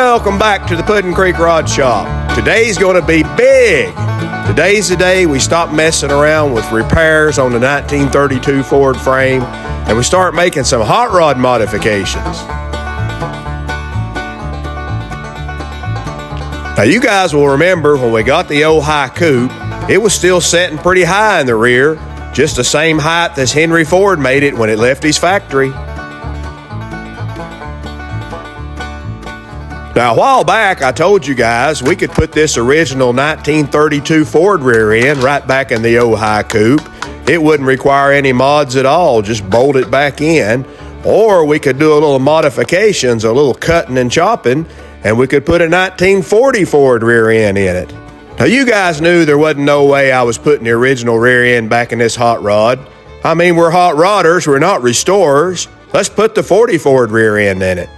Welcome back to the Puddin' Creek Rod Shop. Today's going to be big. Today's the day we stop messing around with repairs on the 1932 Ford frame and we start making some hot rod modifications. Now you guys will remember when we got the Ojai Coupe, it was still setting pretty high in the rear, just the same height as Henry Ford made it when it left his factory. Now, a while back, I told you guys we could put this original 1932 Ford rear end right back in the Ojai Coupe. It wouldn't require any mods at all, just bolt it back in. Or we could do a little modifications, a little cutting and chopping, and we could put a 1940 Ford rear end in it. Now, you guys knew there wasn't no way I was putting the original rear end back in this hot rod. I mean, we're hot rodders, we're not restorers. Let's put the 40 Ford rear end in it.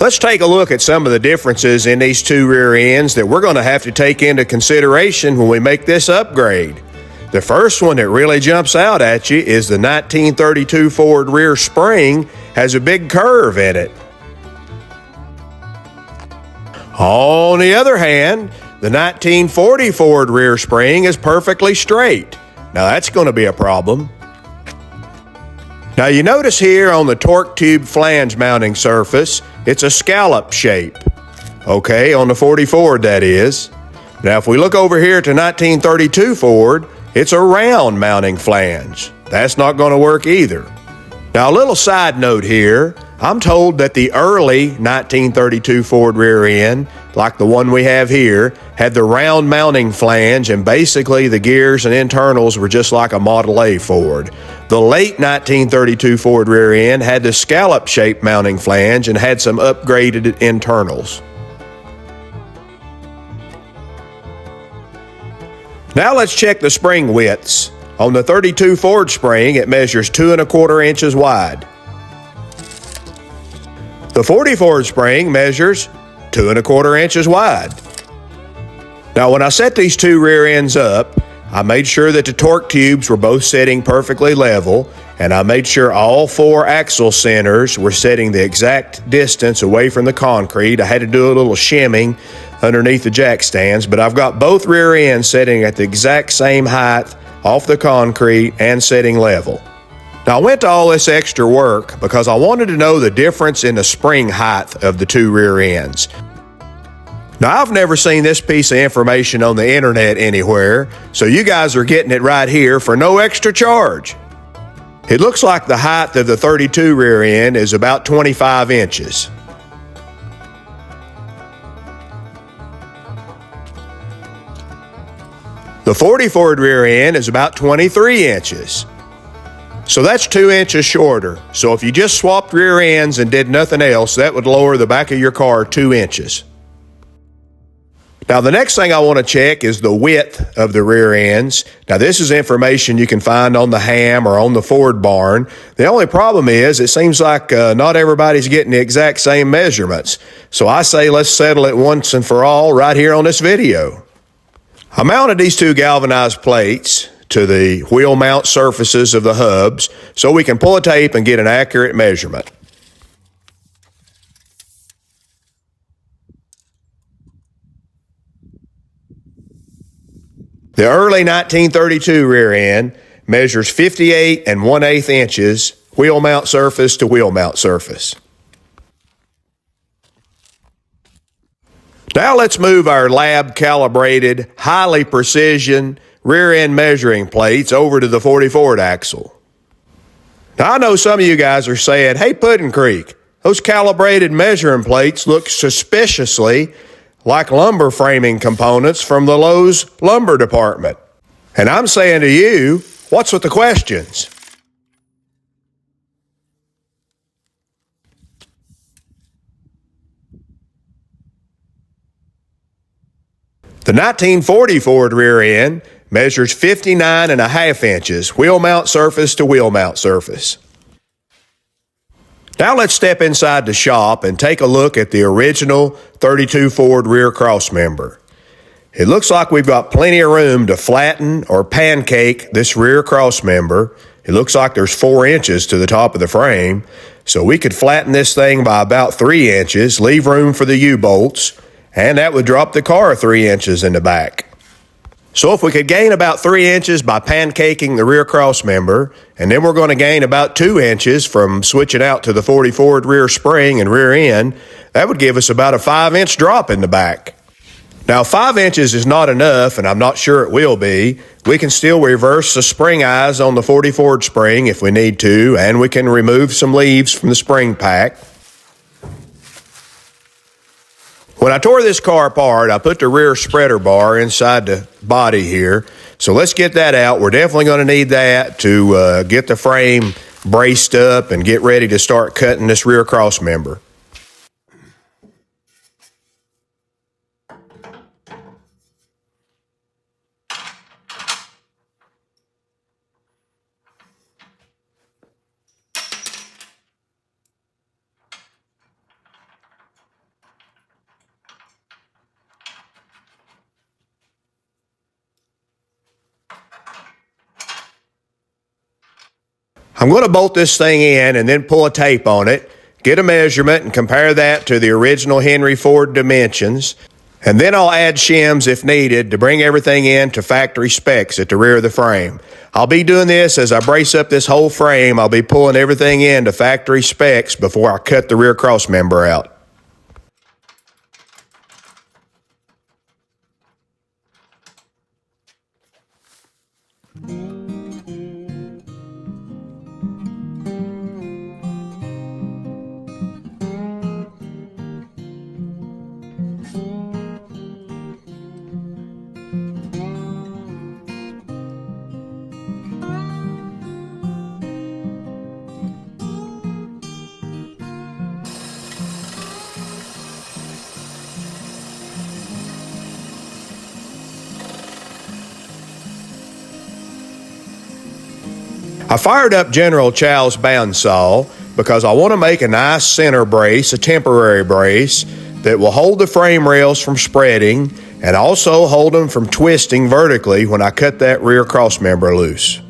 Let's take a look at some of the differences in these two rear ends that we're going to have to take into consideration when we make this upgrade. The first one that really jumps out at you is the 1932 Ford rear spring has a big curve in it. On the other hand, the 1940 Ford rear spring is perfectly straight. Now that's going to be a problem. Now you notice here on the torque tube flange mounting surface, it's a scallop shape. Okay, on the 40 Ford that is. Now if we look over here to 1932 Ford, it's a round mounting flange. That's not going to work either. Now a little side note here, I'm told that the early 1932 Ford rear end, like the one we have here, had the round mounting flange and basically the gears and internals were just like a Model A Ford. The late 1932 Ford rear end had the scallop shaped mounting flange and had some upgraded internals. Now let's check the spring widths. On the 32 Ford spring, it measures 2 1/4 inches wide. The 40 Ford spring measures 2 1/4 inches wide. Now when I set these two rear ends up, I made sure that the torque tubes were both setting perfectly level, and I made sure all 4 axle centers were setting the exact distance away from the concrete. I had to do a little shimming underneath the jack stands, but I've got both rear ends setting at the exact same height off the concrete and setting level. Now I went to all this extra work because I wanted to know the difference in the spring height of the two rear ends. Now I've never seen this piece of information on the internet anywhere, so you guys are getting it right here for no extra charge. It looks like the height of the 32 rear end is about 25 inches. The 40 Ford rear end is about 23 inches. So that's 2 inches shorter. So if you just swapped rear ends and did nothing else, that would lower the back of your car 2 inches. Now the next thing I want to check is the width of the rear ends. Now this is information you can find on the Ham or on the Ford barn. The only problem is it seems like not everybody's getting the exact same measurements. So I say let's settle it once and for all right here on this video. I mounted these two galvanized plates to the wheel mount surfaces of the hubs so we can pull a tape and get an accurate measurement. The early 1932 rear end measures 58 1/8 inches wheel mount surface to wheel mount surface. Now let's move our lab calibrated, highly precision rear end measuring plates over to the 40 Ford axle. Now I know some of you guys are saying, hey Puddin' Creek, those calibrated measuring plates look suspiciously like lumber framing components from the Lowe's lumber department. And I'm saying to you, what's with the questions? The 1940 Ford rear end measures 59 1/2 inches wheel mount surface to wheel mount surface. Now let's step inside the shop and take a look at the original 32 Ford rear crossmember. It looks like we've got plenty of room to flatten or pancake this rear cross member. It looks like there's 4 inches to the top of the frame, so we could flatten this thing by about 3 inches, leave room for the U-bolts, and that would drop the car 3 inches in the back. So if we could gain about 3 inches by pancaking the rear cross member, and then we're going to gain about 2 inches from switching out to the 40 Ford rear spring and rear end, that would give us about a 5-inch drop in the back. Now, 5 inches is not enough, and I'm not sure it will be. We can still reverse the spring eyes on the 40 Ford spring if we need to, and we can remove some leaves from the spring pack. When I tore this car apart, I put the rear spreader bar inside the body here. So let's get that out. We're definitely going to need that to get the frame braced up and get ready to start cutting this rear cross member. I'm going to bolt this thing in and then pull a tape on it, get a measurement and compare that to the original Henry Ford dimensions, and then I'll add shims if needed to bring everything in to factory specs at the rear of the frame. I'll be doing this as I brace up this whole frame. I'll be pulling everything in to factory specs before I cut the rear cross member out. I fired up General Chow's bandsaw because I want to make a nice center brace, a temporary brace, that will hold the frame rails from spreading and also hold them from twisting vertically when I cut that rear cross member loose.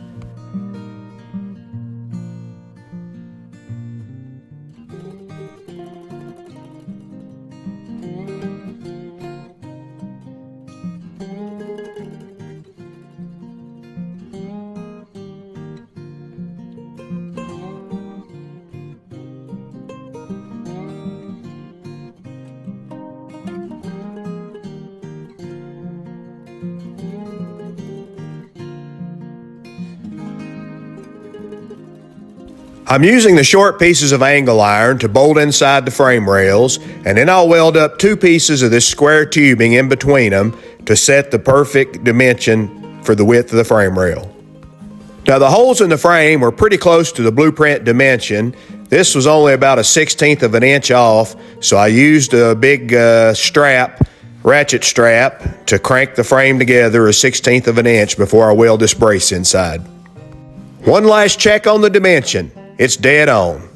I'm using the short pieces of angle iron to bolt inside the frame rails, and then I'll weld up 2 pieces of this square tubing in between them to set the perfect dimension for the width of the frame rail. Now the holes in the frame were pretty close to the blueprint dimension. This was only about a 1/16 of an inch off, so I used a big ratchet strap to crank the frame together a 1/16 of an inch before I weld this brace inside. One last check on the dimension. It's dead on.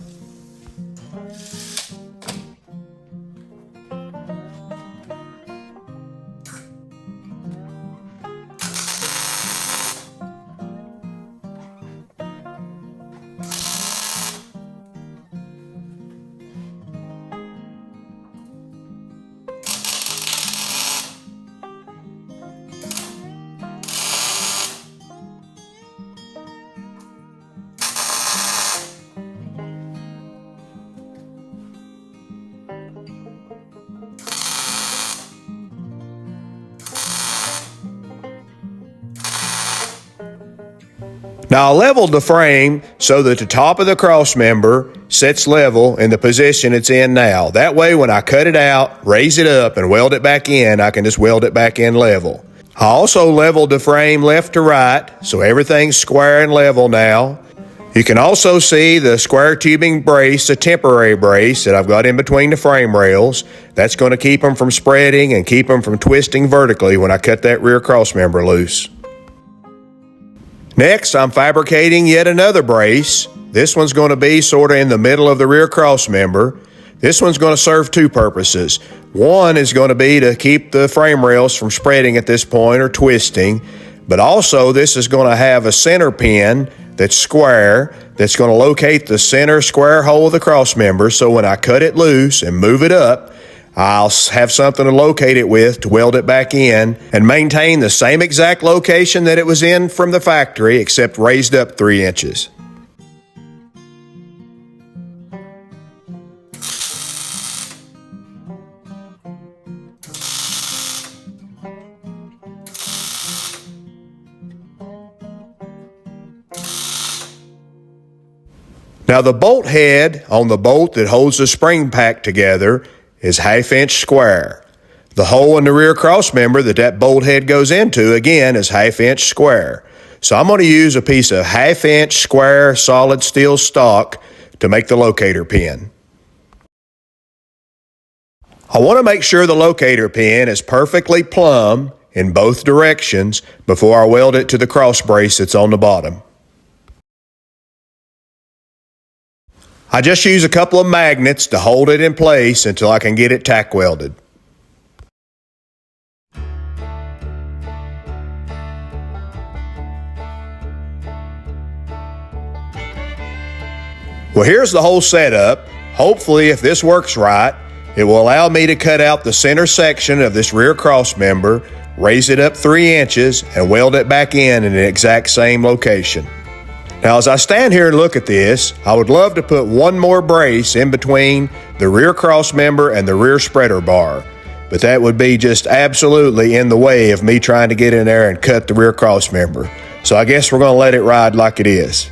Now I leveled the frame so that the top of the cross member sits level in the position it's in now. That way when I cut it out, raise it up, and weld it back in, I can just weld it back in level. I also leveled the frame left to right, so everything's square and level now. You can also see the square tubing brace, a temporary brace that I've got in between the frame rails. That's going to keep them from spreading and keep them from twisting vertically when I cut that rear cross member loose. Next, I'm fabricating yet another brace. This one's going to be sort of in the middle of the rear cross member. This one's going to serve two purposes. One is going to be to keep the frame rails from spreading at this point or twisting, but also this is going to have a center pin that's square, that's going to locate the center square hole of the crossmember, so when I cut it loose and move it up, I'll have something to locate it with to weld it back in and maintain the same exact location that it was in from the factory, except raised up 3 inches. Now the bolt head on the bolt that holds the spring pack together is 1/2 inch square. The hole in the rear crossmember that bolt head goes into, again, is 1/2 inch square. So I'm going to use a piece of 1/2 inch square solid steel stock to make the locator pin. I want to make sure the locator pin is perfectly plumb in both directions before I weld it to the cross brace that's on the bottom. I just use a couple of magnets to hold it in place until I can get it tack welded. Well, here's the whole setup. Hopefully, if this works right, it will allow me to cut out the center section of this rear crossmember, raise it up 3 inches, and weld it back in the exact same location. Now, as I stand here and look at this, I would love to put one more brace in between the rear crossmember and the rear spreader bar, but that would be just absolutely in the way of me trying to get in there and cut the rear crossmember. So I guess we're going to let it ride like it is.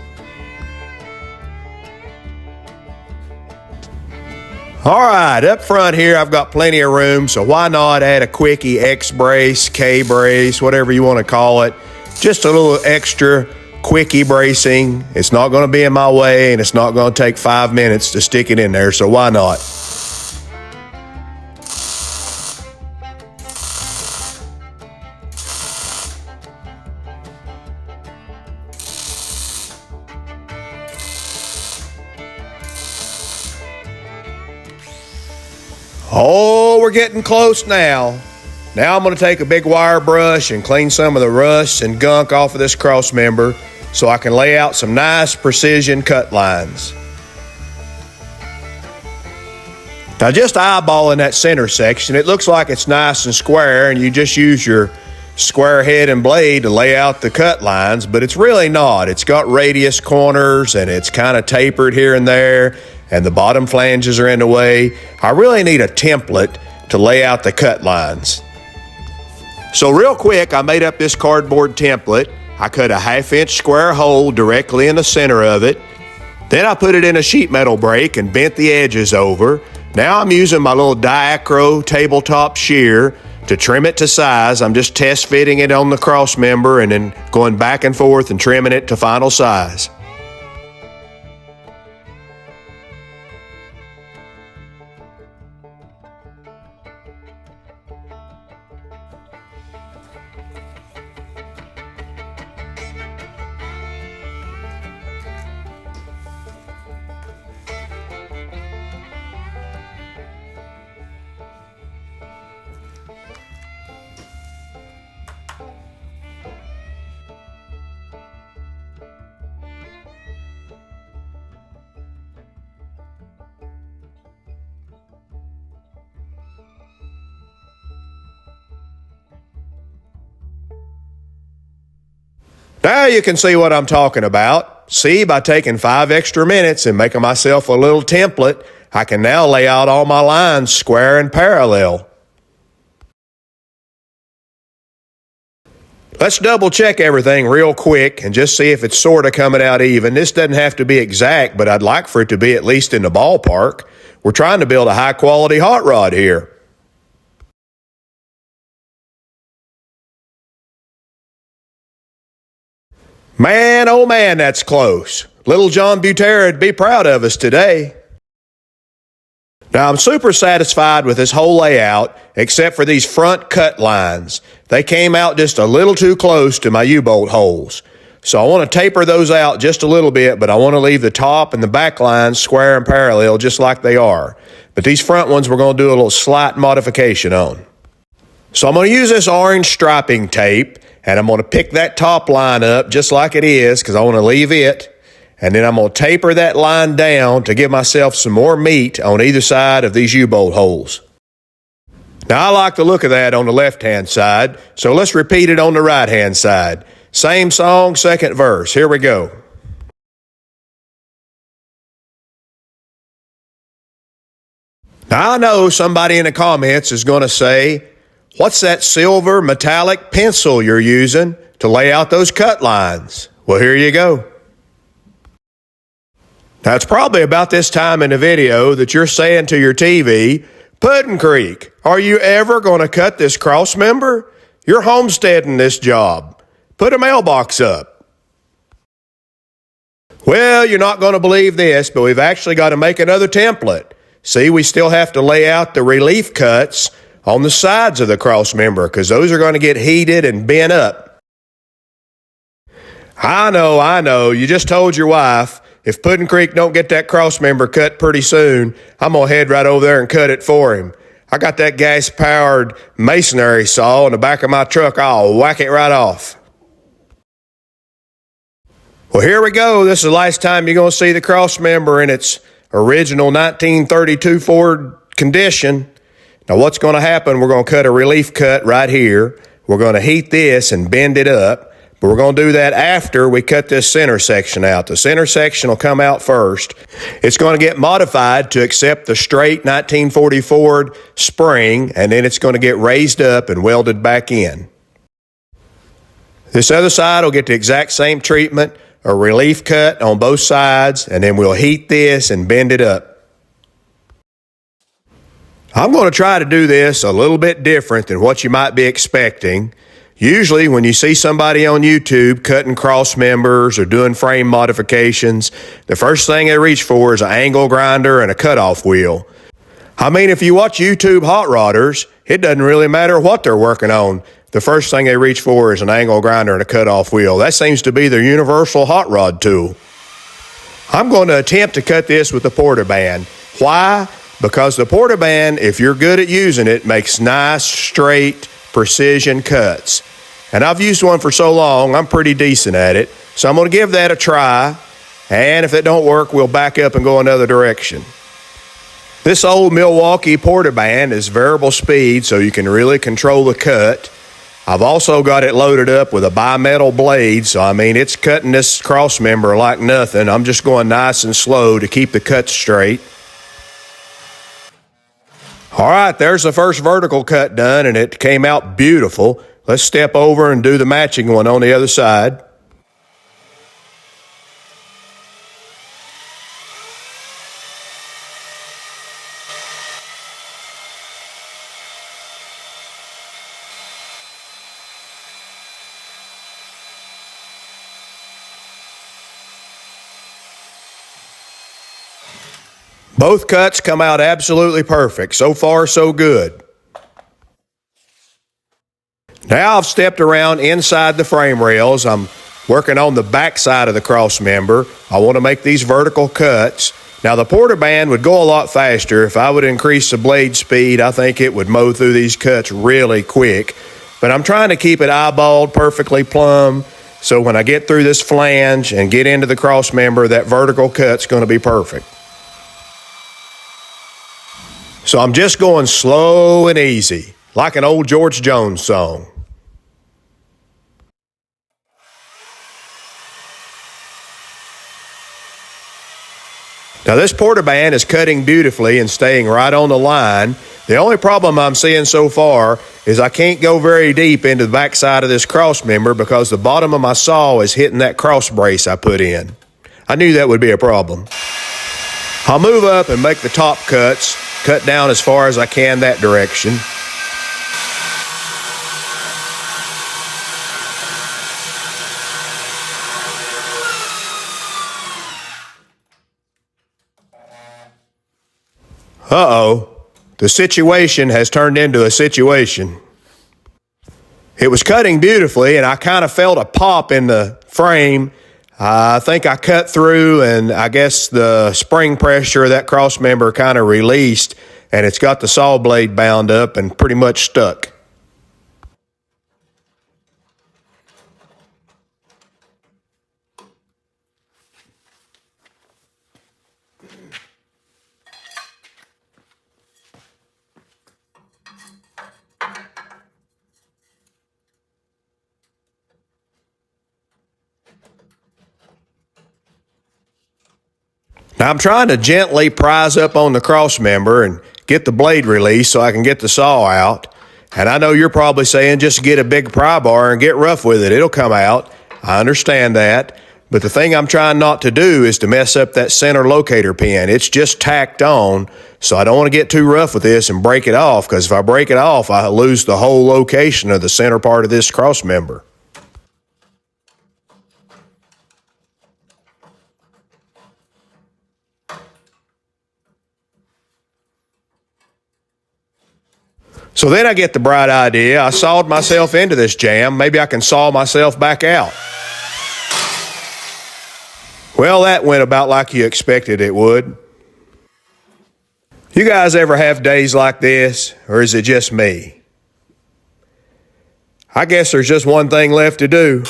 All right, up front here, I've got plenty of room, so why not add a quickie X brace, K brace, whatever you want to call it. Just a little extra quickie bracing. It's not going to be in my way, and it's not going to take 5 minutes to stick it in there, so why not? Oh, we're getting close now. Now I'm going to take a big wire brush and clean some of the rust and gunk off of this crossmember so I can lay out some nice precision cut lines. Now just eyeballing that center section, it looks like it's nice and square, and you just use your square head and blade to lay out the cut lines, but it's really not. It's got radius corners and it's kind of tapered here and there, and the bottom flanges are in the way. I really need a template to lay out the cut lines. So real quick, I made up this cardboard template. I cut a 1/2 inch square hole directly in the center of it. Then I put it in a sheet metal brake and bent the edges over. Now I'm using my little Diacro tabletop shear to trim it to size. I'm just test fitting it on the crossmember and then going back and forth and trimming it to final size. Now you can see what I'm talking about. See, by taking 5 extra minutes and making myself a little template, I can now lay out all my lines square and parallel. Let's double check everything real quick and just see if it's sort of coming out even. This doesn't have to be exact, but I'd like for it to be at least in the ballpark. We're trying to build a high quality hot rod here. Man, oh man, that's close. Little John Butera would be proud of us today. Now, I'm super satisfied with this whole layout, except for these front cut lines. They came out just a little too close to my U-bolt holes. So I want to taper those out just a little bit, but I want to leave the top and the back lines square and parallel just like they are. But these front ones we're going to do a little slight modification on. So I'm going to use this orange striping tape, and I'm going to pick that top line up just like it is because I want to leave it. And then I'm going to taper that line down to give myself some more meat on either side of these U-bolt holes. Now I like the look of that on the left-hand side, so let's repeat it on the right-hand side. Same song, second verse. Here we go. Now I know somebody in the comments is going to say, "What's that silver metallic pencil you're using to lay out those cut lines?" Well, here you go. Now it's probably about this time in the video that you're saying to your TV, "Puddin' Creek, are you ever going to cut this cross member? You're homesteading this job. Put a mailbox up." Well, you're not going to believe this, but we've actually got to make another template. See, we still have to lay out the relief cuts on the sides of the cross member because those are going to get heated and bent up. I know. You just told your wife, if Puddin' Creek don't get that cross member cut pretty soon, I'm going to head right over there and cut it for him. I got that gas-powered masonry saw in the back of my truck. I'll whack it right off. Well, here we go. This is the last time you're going to see the cross member in its original 1932 Ford condition. Now, what's going to happen, we're going to cut a relief cut right here. We're going to heat this and bend it up. But we're going to do that after we cut this center section out. The center section will come out first. It's going to get modified to accept the straight 1940 Ford spring, and then it's going to get raised up and welded back in. This other side will get the exact same treatment, a relief cut on both sides, and then we'll heat this and bend it up. I'm going to try to do this a little bit different than what you might be expecting. Usually when you see somebody on YouTube cutting cross members or doing frame modifications, the first thing they reach for is an angle grinder and a cutoff wheel. I mean, if you watch YouTube hot rodders, it doesn't really matter what they're working on. The first thing they reach for is an angle grinder and a cutoff wheel. That seems to be their universal hot rod tool. I'm going to attempt to cut this with a porter band. Why? Because the porter band, if you're good at using it, makes nice, straight, precision cuts. And I've used one for so long, I'm pretty decent at it. So I'm going to give that a try. And if it don't work, we'll back up and go another direction. This old Milwaukee porter band is variable speed, so you can really control the cut. I've also got it loaded up with a bimetal blade, so I mean it's cutting this cross member like nothing. I'm just going nice and slow to keep the cut straight. All right, there's the first vertical cut done, and it came out beautiful. Let's step over and do the matching one on the other side. Both cuts come out absolutely perfect. So far, so good. Now I've stepped around inside the frame rails. I'm working on the back side of the cross member. I want to make these vertical cuts. Now the porter band would go a lot faster. If I would increase the blade speed, I think it would mow through these cuts really quick. But I'm trying to keep it eyeballed perfectly plumb, so when I get through this flange and get into the cross member, that vertical cut's going to be perfect. So I'm just going slow and easy, like an old George Jones song. Now this porter band is cutting beautifully and staying right on the line. The only problem I'm seeing so far is I can't go very deep into the back side of this cross member because the bottom of my saw is hitting that cross brace I put in. I knew that would be a problem. I'll move up and make the top cuts, cut down as far as I can that direction. Uh-oh, the situation has turned into a situation. It was cutting beautifully, and I kind of felt a pop in the frame. I think I cut through, and I guess the spring pressure of that cross member kind of released, and it's got the saw blade bound up and pretty much stuck. Now I'm trying to gently prise up on the cross member and get the blade released so I can get the saw out. And I know you're probably saying just get a big pry bar and get rough with it. It'll come out. I understand that. But the thing I'm trying not to do is to mess up that center locator pin. It's just tacked on, so I don't want to get too rough with this and break it off, because if I break it off, I lose the whole location of the center part of this cross member. So then I get the bright idea. I sawed myself into this jam. Maybe I can saw myself back out. Well, that went about like you expected it would. You guys ever have days like this, or is it just me? I guess there's just one thing left to do.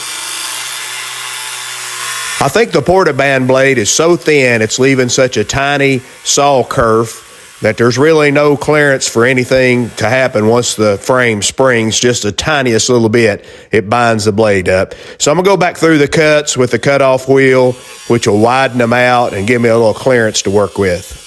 I think the portaband blade is so thin it's leaving such a tiny saw kerf that there's really no clearance for anything to happen once the frame springs just the tiniest little bit. It binds the blade up. So I'm going to go back through the cuts with the cutoff wheel, which will widen them out and give me a little clearance to work with.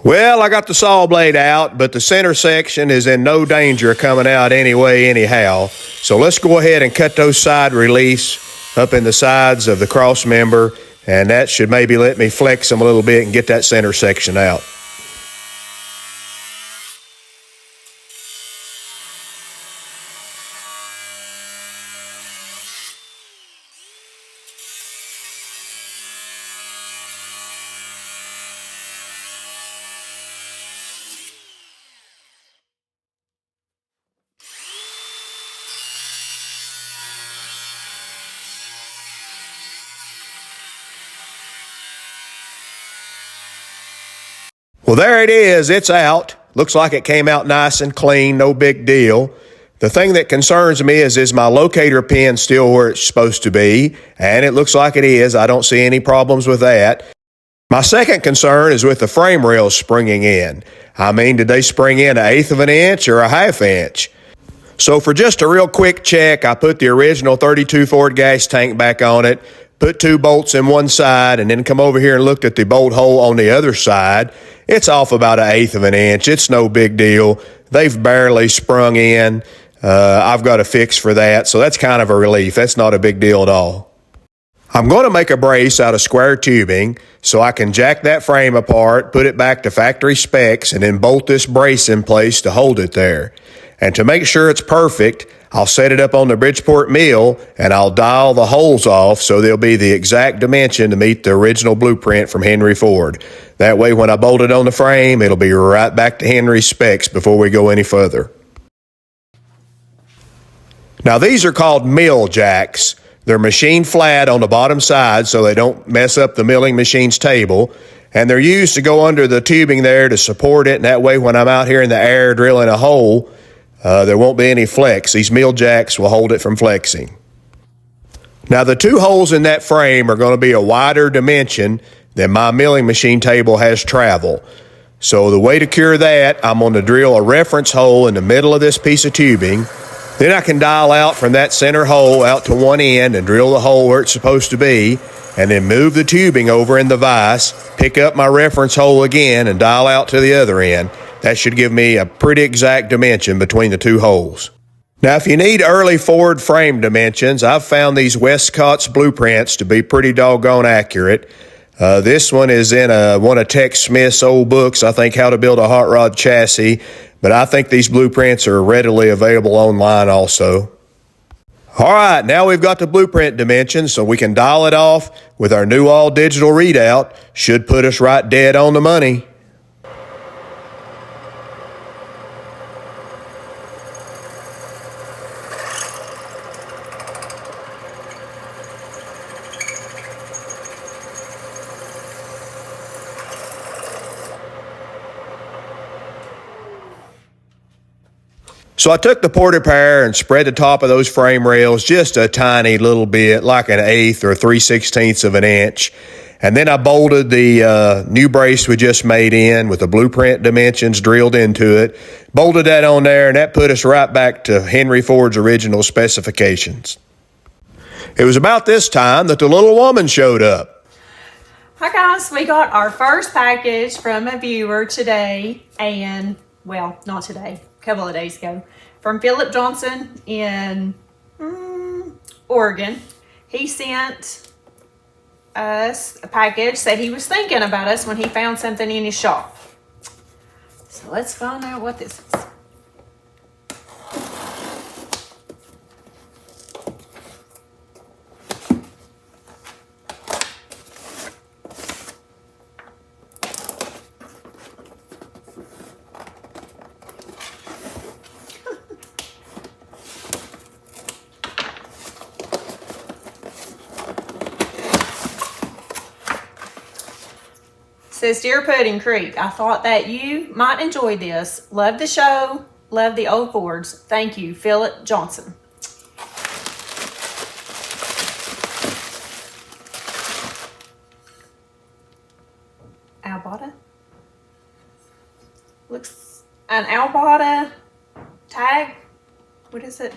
Well, I got the saw blade out, but the center section is in no danger of coming out anyway, anyhow. So let's go ahead and cut those side reliefs up in the sides of the cross member, and that should maybe let me flex them a little bit and get that center section out. Well, there it is. It's out. Looks like it came out nice and clean. No big deal. The thing that concerns me is my locator pin still where it's supposed to be? And it looks like it is. I don't see any problems with that. My second concern is with the frame rails springing in. I mean, did they spring in 1/8 of an inch or 1/2 inch? So for just a real quick check, I put the original 32 Ford gas tank back on it, put 2 bolts in one side, and then come over here and looked at the bolt hole on the other side. It's off about 1/8 of an inch. It's no big deal. They've barely sprung in. I've got a fix for that, so that's kind of a relief. That's not a big deal at all. I'm going to make a brace out of square tubing so I can jack that frame apart, put it back to factory specs, and then bolt this brace in place to hold it there. And to make sure it's perfect, I'll set it up on the Bridgeport mill, and I'll dial the holes off so they'll be the exact dimension to meet the original blueprint from Henry Ford. That way, when I bolt it on the frame, it'll be right back to Henry's specs before we go any further. Now, these are called mill jacks. They're machine flat on the bottom side so they don't mess up the milling machine's table. And they're used to go under the tubing there to support it, and that way when I'm out here in the air drilling a hole, there won't be any flex. These mill jacks will hold it from flexing. Now, the 2 holes in that frame are going to be a wider dimension than my milling machine table has travel. So the way to cure that, I'm going to drill a reference hole in the middle of this piece of tubing. Then I can dial out from that center hole out to one end and drill the hole where it's supposed to be, and then move the tubing over in the vise, pick up my reference hole again, and dial out to the other end. That should give me a pretty exact dimension between the 2 holes. Now, if you need early Ford frame dimensions, I've found these Westcott's blueprints to be pretty doggone accurate. This one is in one of Tex Smith's old books, I think, How to Build a Hot Rod Chassis, but I think these blueprints are readily available online also. All right, now we've got the blueprint dimensions, so we can dial it off with our new all-digital readout. Should put us right dead on the money. So I took the porta pair and spread the top of those frame rails just a tiny little bit, like an eighth or 3/16 of an inch. And then I bolted the new brace we just made in with the blueprint dimensions drilled into it. Bolted that on there, and that put us right back to Henry Ford's original specifications. It was about this time that the little woman showed up. Hi guys, we got our first package from a viewer today, and well, not today, a couple of days ago, from Philip Johnson in Oregon. He sent us a package, said he was thinking about us when he found something in his shop. So let's find out what this is. Says, Dear Pudding Creek, I thought that you might enjoy this. Love the show. Love the old Fords. Thank you, Philip Johnson. Albata? Looks an Albata tag. What is it?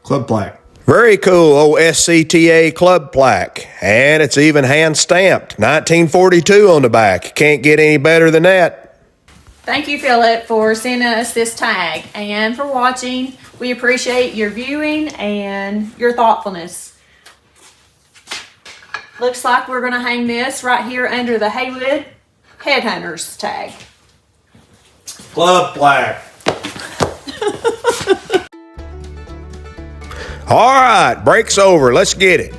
Club plaque. Very cool OSCTA club plaque, and it's even hand stamped, 1942 on the back. Can't get any better than that. Thank you, Philip, for sending us this tag and for watching. We appreciate your viewing and your thoughtfulness. Looks like we're going to hang this right here under the Haywood Headhunters tag. Club plaque. All right, break's over. Let's get it.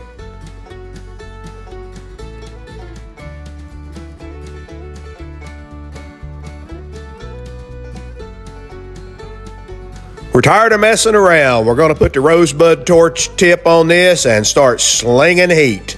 We're tired of messing around. We're going to put the rosebud torch tip on this and start slinging heat.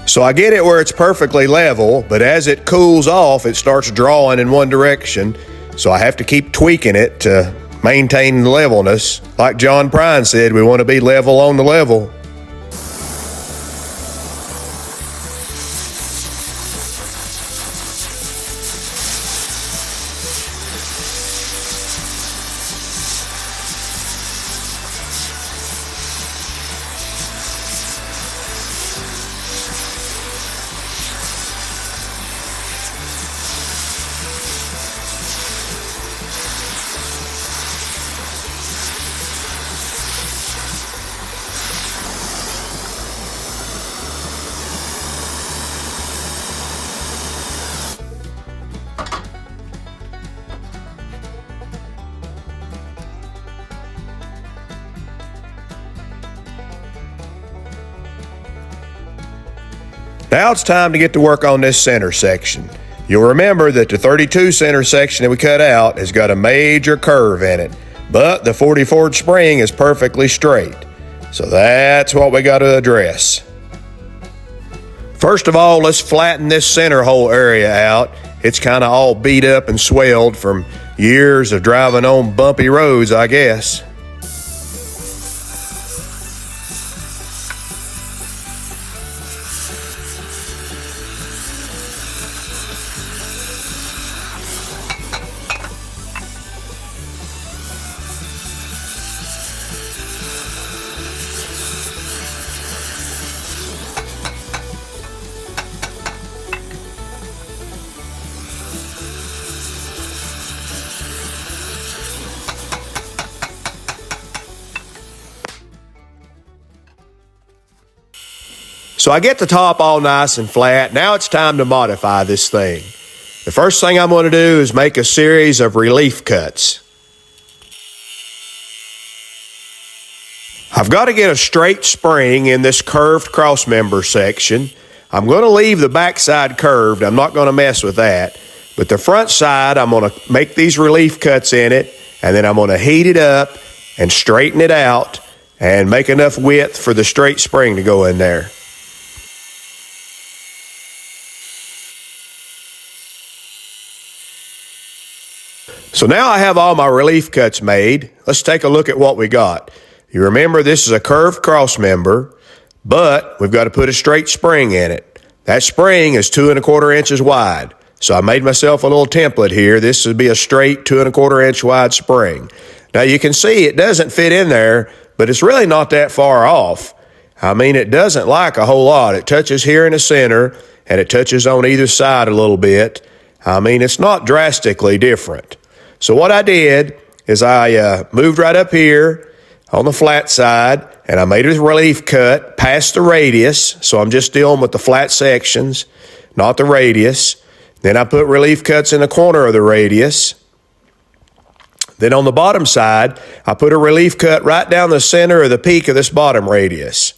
So I get it where it's perfectly level, but as it cools off, it starts drawing in one direction. So I have to keep tweaking it to maintain levelness. Like John Prine said, we want to be level on the level. Now it's time to get to work on this center section. You'll remember that the 32 center section that we cut out has got a major curve in it, but the 44 spring is perfectly straight. So that's what we got to address. First of all, let's flatten this center hole area out. It's kind of all beat up and swelled from years of driving on bumpy roads, I guess. So I get the top all nice and flat. Now it's time to modify this thing. The first thing I'm going to do is make a series of relief cuts. I've got to get a straight spring in this curved crossmember section. I'm going to leave the backside curved. I'm not going to mess with that. But the front side, I'm going to make these relief cuts in it, and then I'm going to heat it up and straighten it out and make enough width for the straight spring to go in there. So now I have all my relief cuts made. Let's take a look at what we got. You remember this is a curved crossmember, but we've got to put a straight spring in it. That spring is 2 1/4 inches wide. So I made myself a little template here. This would be a straight 2 1/4 inch wide spring. Now you can see it doesn't fit in there, but it's really not that far off. I mean, it doesn't like a whole lot. It touches here in the center, and it touches on either side a little bit. I mean, it's not drastically different. So what I did is I moved right up here on the flat side, and I made a relief cut past the radius. So I'm just dealing with the flat sections, not the radius. Then I put relief cuts in the corner of the radius. Then on the bottom side, I put a relief cut right down the center of the peak of this bottom radius.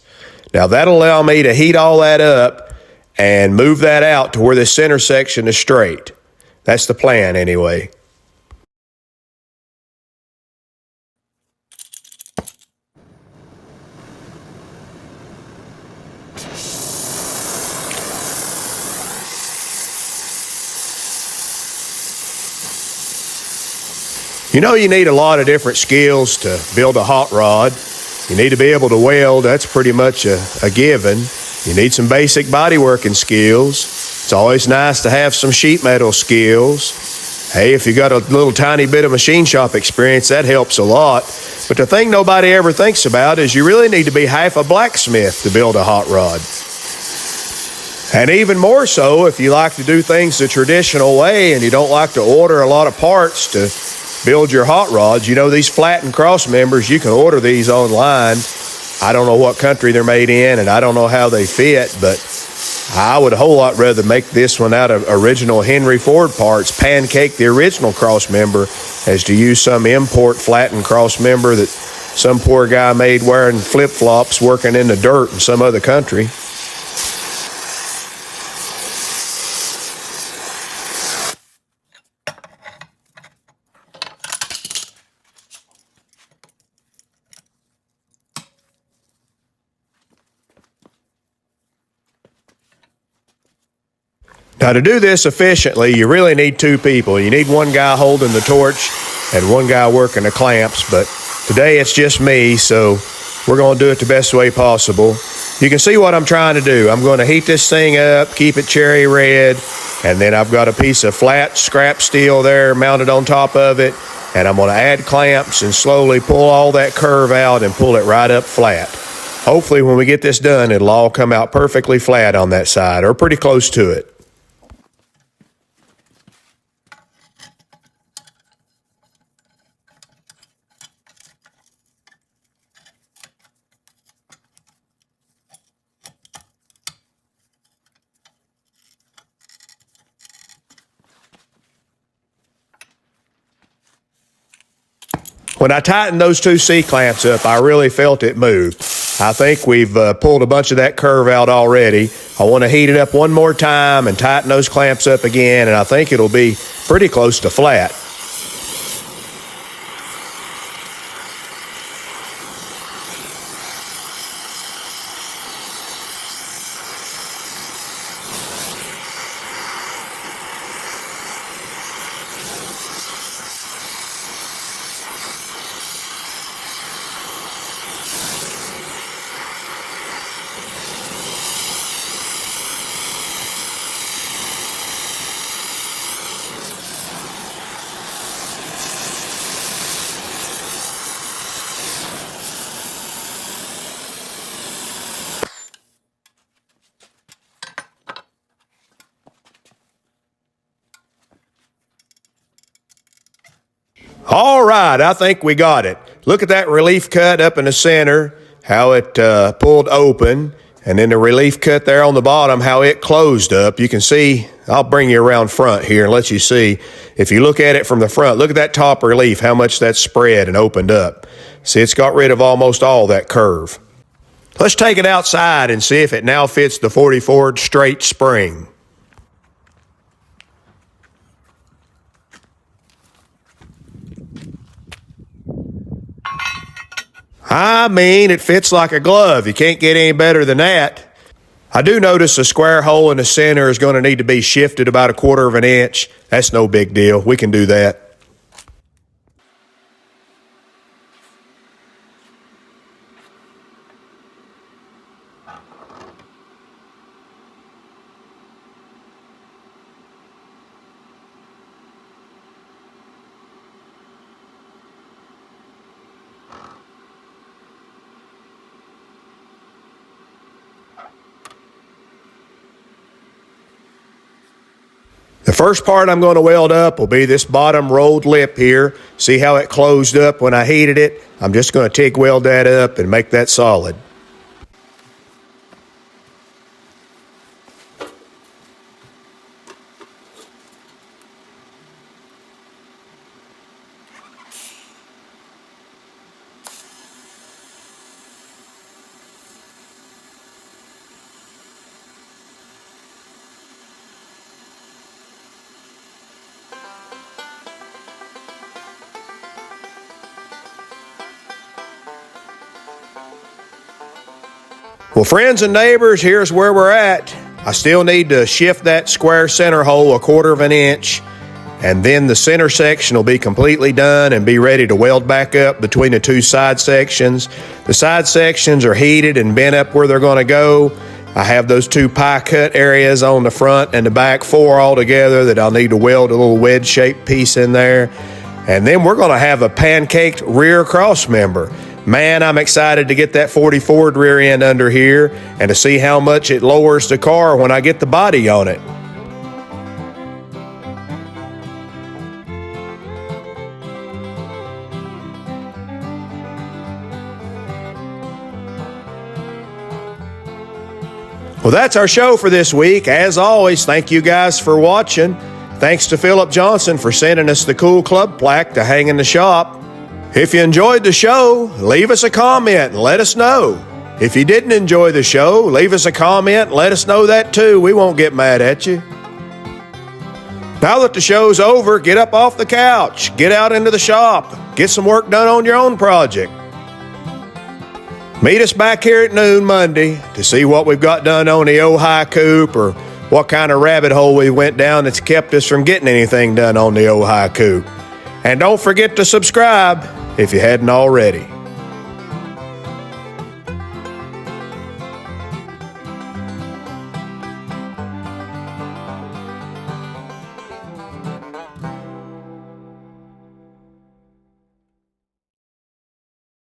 Now that'll allow me to heat all that up and move that out to where the center section is straight. That's the plan anyway. You know, you need a lot of different skills to build a hot rod. You need to be able to weld. That's pretty much a given. You need some basic body working skills. It's always nice to have some sheet metal skills. Hey, if you got a little tiny bit of machine shop experience, that helps a lot. But the thing nobody ever thinks about is you really need to be half a blacksmith to build a hot rod. And even more so if you like to do things the traditional way and you don't like to order a lot of parts to build your hot rods. You know, these Flatten cross members, you can order these online. I don't know what country they're made in, and I don't know how they fit, but I would a whole lot rather make this one out of original Henry Ford parts, pancake the original cross member, as to use some import Flatten cross member that some poor guy made wearing flip-flops working in the dirt in some other country. Now, to do this efficiently, you really need 2 people. You need one guy holding the torch and one guy working the clamps, but today it's just me, so we're going to do it the best way possible. You can see what I'm trying to do. I'm going to heat this thing up, keep it cherry red, and then I've got a piece of flat scrap steel there mounted on top of it, and I'm going to add clamps and slowly pull all that curve out and pull it right up flat. Hopefully when we get this done, it'll all come out perfectly flat on that side, or pretty close to it. When I tightened those 2 C-clamps up, I really felt it move. I think we've pulled a bunch of that curve out already. I want to heat it up one more time and tighten those clamps up again, and I think it'll be pretty close to flat. All right, I think we got it. Look at that relief cut up in the center, how it pulled open, and then the relief cut there on the bottom, how it closed up. You can see, I'll bring you around front here and let you see. If you look at it from the front, look at that top relief, how much that's spread and opened up. See, it's got rid of almost all that curve. Let's take it outside and see if it now fits the 44 straight spring. I mean, it fits like a glove. You can't get any better than that. I do notice the square hole in the center is going to need to be shifted about 1/4 of an inch. That's no big deal. We can do that. The first part I'm going to weld up will be this bottom rolled lip here. See how it closed up when I heated it? I'm just going to TIG weld that up and make that solid. Well, friends and neighbors, here's where we're at. I still need to shift that square center hole 1/4 of an inch, and then the center section will be completely done and be ready to weld back up between the two side sections. The side sections are heated and bent up where they're going to go. I have those two pie cut areas on the front and the back, 4 altogether, that I'll need to weld a little wedge-shaped piece in there. And then we're going to have a pancaked rear cross member. Man, I'm excited to get that 44 rear end under here and to see how much it lowers the car when I get the body on it. Well, that's our show for this week. As always, thank you guys for watching. Thanks to Philip Johnson for sending us the cool club plaque to hang in the shop. If you enjoyed the show, leave us a comment and let us know. If you didn't enjoy the show, leave us a comment and let us know that too. We won't get mad at you. Now that the show's over, get up off the couch, get out into the shop, get some work done on your own project. Meet us back here at noon Monday to see what we've got done on the Ojai Coupe, or what kind of rabbit hole we went down that's kept us from getting anything done on the Ojai Coupe. And don't forget to subscribe if you hadn't already.